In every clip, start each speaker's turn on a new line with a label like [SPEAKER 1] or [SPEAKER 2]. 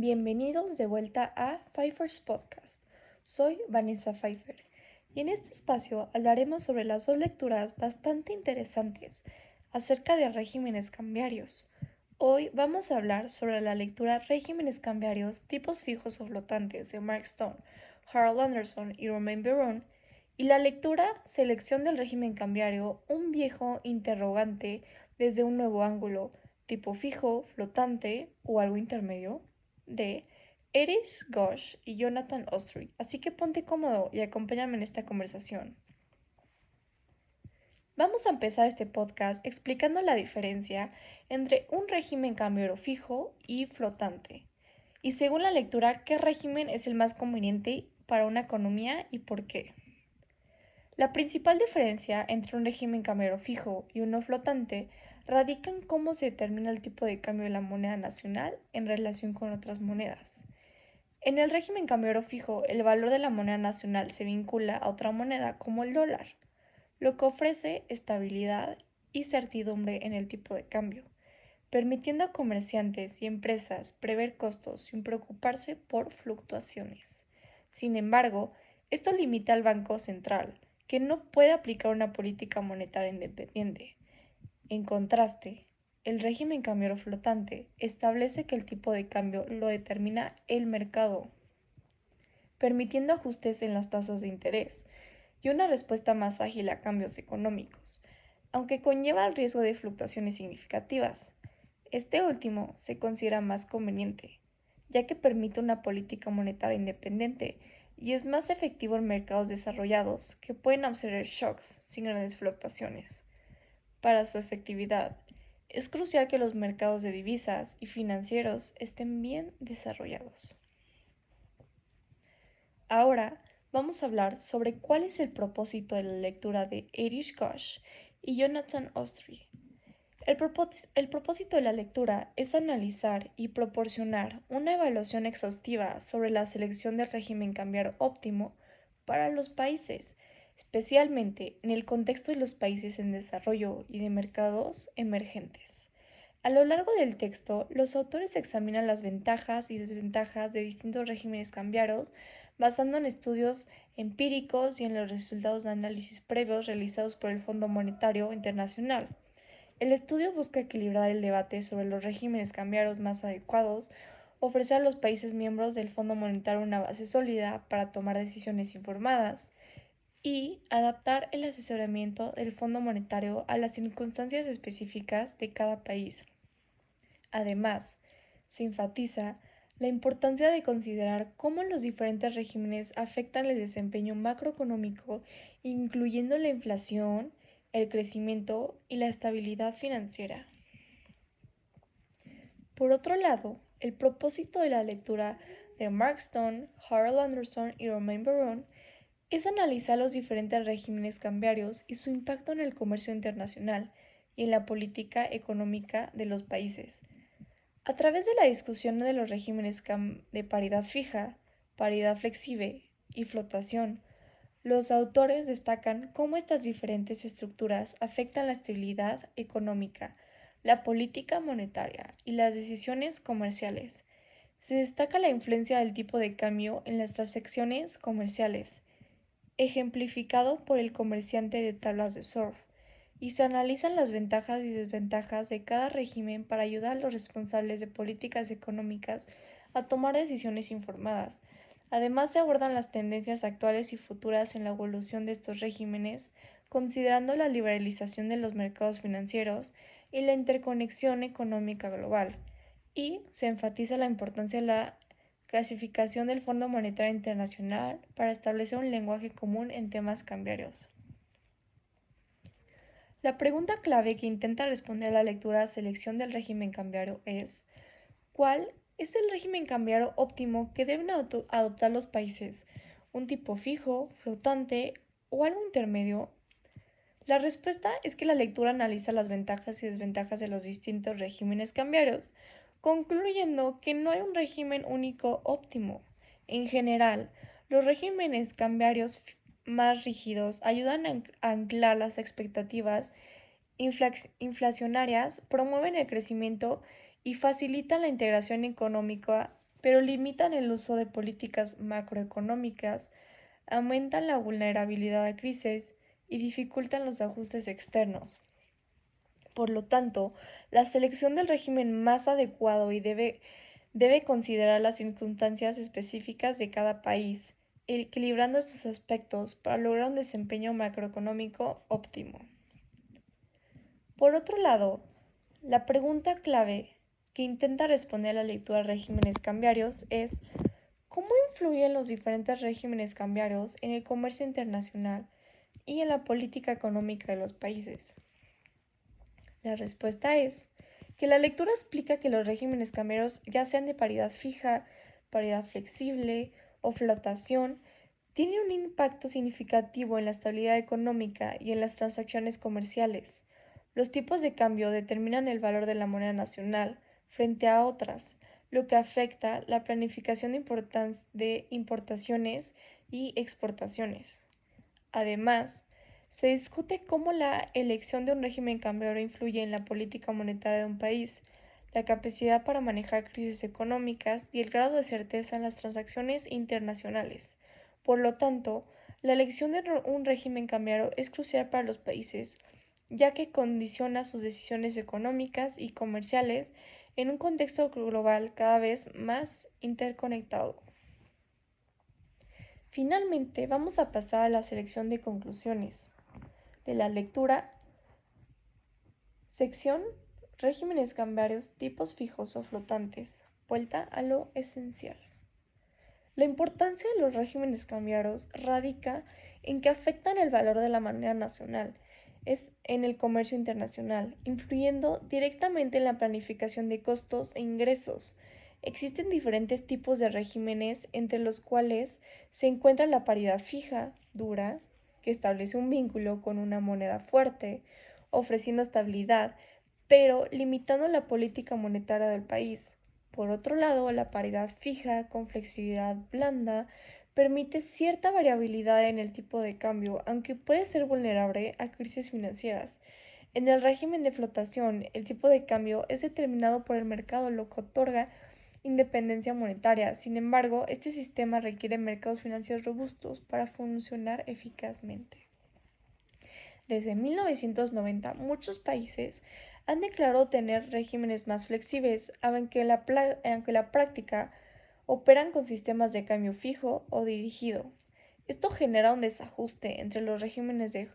[SPEAKER 1] Bienvenidos de vuelta a Pfeiffer's Podcast. Soy Vanessa Pfeiffer y en este espacio hablaremos sobre las dos lecturas bastante interesantes acerca de regímenes cambiarios. Hoy vamos a hablar sobre la lectura Regímenes cambiarios, tipos fijos o flotantes de Mark Stone, Harold Anderson y Romain Perron y la lectura Selección del régimen cambiario, un viejo interrogante desde un nuevo ángulo, tipo fijo, flotante o algo intermedio de Erich Gosch y Jonathan Ostry. Así que ponte cómodo y acompáñame en esta conversación. Vamos a empezar este podcast explicando la diferencia entre un régimen cambiario fijo y flotante. Y según la lectura, ¿qué régimen es el más conveniente para una economía y por qué? La principal diferencia entre un régimen cambiario fijo y uno flotante radica en cómo se determina el tipo de cambio de la moneda nacional en relación con otras monedas. En el régimen cambiario fijo, el valor de la moneda nacional se vincula a otra moneda como el dólar, lo que ofrece estabilidad y certidumbre en el tipo de cambio, permitiendo a comerciantes y empresas prever costos sin preocuparse por fluctuaciones. Sin embargo, esto limita al Banco Central, que no puede aplicar una política monetaria independiente. En contraste, el régimen cambiario flotante establece que el tipo de cambio lo determina el mercado, permitiendo ajustes en las tasas de interés y una respuesta más ágil a cambios económicos, aunque conlleva el riesgo de fluctuaciones significativas. Este último se considera más conveniente, ya que permite una política monetaria independiente y es más efectivo en mercados desarrollados que pueden absorber shocks sin grandes fluctuaciones. Para su efectividad, es crucial que los mercados de divisas y financieros estén bien desarrollados. Ahora vamos a hablar sobre cuál es el propósito de la lectura de Erich Gosch y Jonathan Ostry. El propósito de la lectura es analizar y proporcionar una evaluación exhaustiva sobre la selección del régimen cambiario óptimo para los países, especialmente en el contexto de los países en desarrollo y de mercados emergentes. A lo largo del texto, los autores examinan las ventajas y desventajas de distintos regímenes cambiarios basando en estudios empíricos y en los resultados de análisis previos realizados por el Fondo Monetario Internacional. El estudio busca equilibrar el debate sobre los regímenes cambiarios más adecuados, ofrecer a los países miembros del Fondo Monetario una base sólida para tomar decisiones informadas y adaptar el asesoramiento del Fondo Monetario a las circunstancias específicas de cada país. Además, se enfatiza la importancia de considerar cómo los diferentes regímenes afectan el desempeño macroeconómico, incluyendo la inflación, el crecimiento y la estabilidad financiera. Por otro lado, el propósito de la lectura de Mark Stone, Harold Anderson y Romain Perron es analizar los diferentes regímenes cambiarios y su impacto en el comercio internacional y en la política económica de los países. A través de la discusión de los regímenes de paridad fija, paridad flexible y flotación, los autores destacan cómo estas diferentes estructuras afectan la estabilidad económica, la política monetaria y las decisiones comerciales. Se destaca la influencia del tipo de cambio en las transacciones comerciales, ejemplificado por el comerciante de tablas de surf, y se analizan las ventajas y desventajas de cada régimen para ayudar a los responsables de políticas económicas a tomar decisiones informadas. Además, se abordan las tendencias actuales y futuras en la evolución de estos regímenes, considerando la liberalización de los mercados financieros y la interconexión económica global, y se enfatiza la importancia de la clasificación del Fondo Monetario Internacional para establecer un lenguaje común en temas cambiarios. La pregunta clave que intenta responder la lectura Selección del régimen cambiario es: ¿cuál es el régimen cambiario óptimo que deben adoptar los países? ¿Un tipo fijo, flotante o algo intermedio? La respuesta es que la lectura analiza las ventajas y desventajas de los distintos regímenes cambiarios, concluyendo que no hay un régimen único óptimo. En general, los regímenes cambiarios más rígidos ayudan a anclar las expectativas inflacionarias, promueven el crecimiento y facilitan la integración económica pero limitan el uso de políticas macroeconómicas, aumentan la vulnerabilidad a crisis y dificultan los ajustes externos. Por lo tanto, la selección del régimen más adecuado debe considerar las circunstancias específicas de cada país, equilibrando estos aspectos para lograr un desempeño macroeconómico óptimo. Por otro lado, la pregunta clave que intenta responder la lectura de regímenes cambiarios es ¿cómo influyen los diferentes regímenes cambiarios en el comercio internacional y en la política económica de los países? La respuesta es que la lectura explica que los regímenes cambiarios, ya sean de paridad fija, paridad flexible o flotación, tienen un impacto significativo en la estabilidad económica y en las transacciones comerciales. Los tipos de cambio determinan el valor de la moneda nacional frente a otras, lo que afecta la planificación de importaciones y exportaciones. Además, se discute cómo la elección de un régimen cambiario influye en la política monetaria de un país, la capacidad para manejar crisis económicas y el grado de certeza en las transacciones internacionales. Por lo tanto, la elección de un régimen cambiario es crucial para los países, ya que condiciona sus decisiones económicas y comerciales en un contexto global cada vez más interconectado. Finalmente, vamos a pasar a la selección de conclusiones de la lectura. Sección Regímenes cambiarios, tipos fijos o flotantes. Vuelta a lo esencial. La importancia de los regímenes cambiarios radica en que afectan el valor de la moneda nacional en el comercio internacional, influyendo directamente en la planificación de costos e ingresos. Existen diferentes tipos de regímenes, entre los cuales se encuentra la paridad fija, dura, que establece un vínculo con una moneda fuerte, ofreciendo estabilidad, pero limitando la política monetaria del país. Por otro lado, la paridad fija con flexibilidad blanda permite cierta variabilidad en el tipo de cambio, aunque puede ser vulnerable a crisis financieras. En el régimen de flotación, el tipo de cambio es determinado por el mercado, lo que otorga independencia monetaria. Sin embargo, este sistema requiere mercados financieros robustos para funcionar eficazmente. Desde 1990, muchos países han declarado tener regímenes más flexibles, aunque en la práctica operan con sistemas de cambio fijo o dirigido. Esto genera un desajuste entre los regímenes de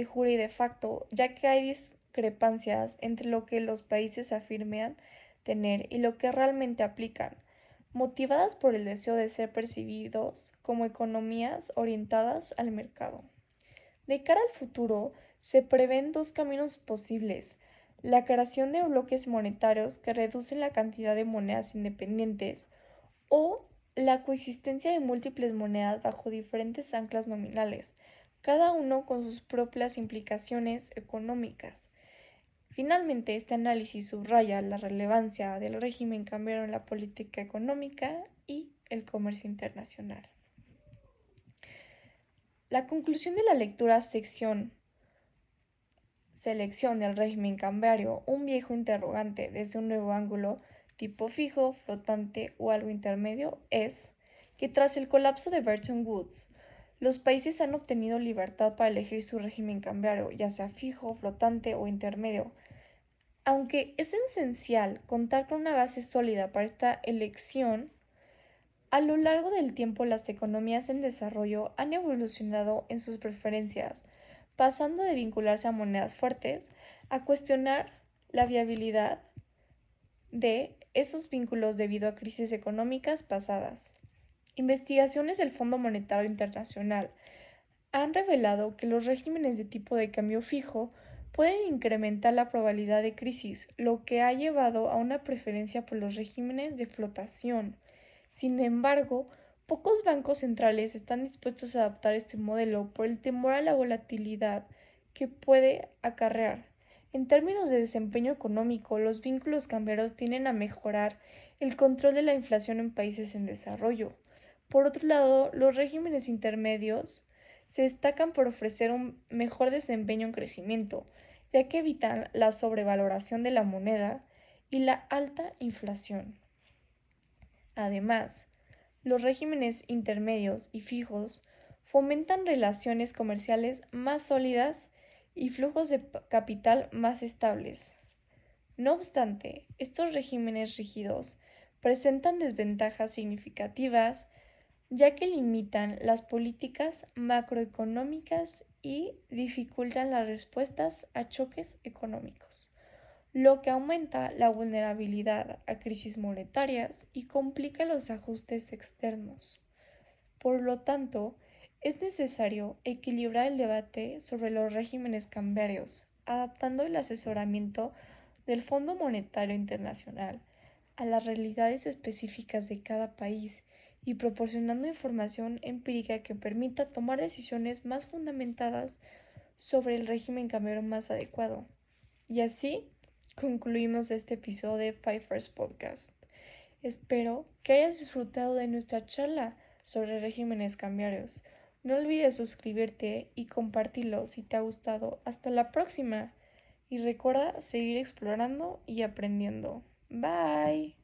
[SPEAKER 1] jure y de facto, ya que hay discrepancias entre lo que los países afirman tener y lo que realmente aplican, motivadas por el deseo de ser percibidos como economías orientadas al mercado. De cara al futuro, se prevén dos caminos posibles: la creación de bloques monetarios que reducen la cantidad de monedas independientes o la coexistencia de múltiples monedas bajo diferentes anclas nominales, cada uno con sus propias implicaciones económicas. Finalmente, este análisis subraya la relevancia del régimen cambiario en la política económica y el comercio internacional. La conclusión de la lectura Selección del régimen cambiario, un viejo interrogante desde un nuevo ángulo, tipo fijo, flotante o algo intermedio, es que tras el colapso de Bretton Woods, los países han obtenido libertad para elegir su régimen cambiario, ya sea fijo, flotante o intermedio. Aunque es esencial contar con una base sólida para esta elección, a lo largo del tiempo las economías en desarrollo han evolucionado en sus preferencias, pasando de vincularse a monedas fuertes a cuestionar la viabilidad de esos vínculos debido a crisis económicas pasadas. Investigaciones del Fondo Monetario Internacional han revelado que los regímenes de tipo de cambio fijo pueden incrementar la probabilidad de crisis, lo que ha llevado a una preferencia por los regímenes de flotación. Sin embargo, pocos bancos centrales están dispuestos a adaptar este modelo por el temor a la volatilidad que puede acarrear. En términos de desempeño económico, los vínculos cambiarios tienden a mejorar el control de la inflación en países en desarrollo. Por otro lado, los regímenes intermedios se destacan por ofrecer un mejor desempeño en crecimiento, ya que evitan la sobrevaloración de la moneda y la alta inflación. Además, los regímenes intermedios y fijos fomentan relaciones comerciales más sólidas y flujos de capital más estables. No obstante, estos regímenes rígidos presentan desventajas significativas ya que limitan las políticas macroeconómicas y dificultan las respuestas a choques económicos, lo que aumenta la vulnerabilidad a crisis monetarias y complica los ajustes externos. Por lo tanto, es necesario equilibrar el debate sobre los regímenes cambiarios, adaptando el asesoramiento del Fondo Monetario Internacional a las realidades específicas de cada país y proporcionando información empírica que permita tomar decisiones más fundamentadas sobre el régimen cambiario más adecuado. Y así concluimos este episodio de Five First Podcast. Espero que hayas disfrutado de nuestra charla sobre regímenes cambiarios. No olvides suscribirte y compartirlo si te ha gustado. Hasta la próxima y recuerda seguir explorando y aprendiendo. Bye.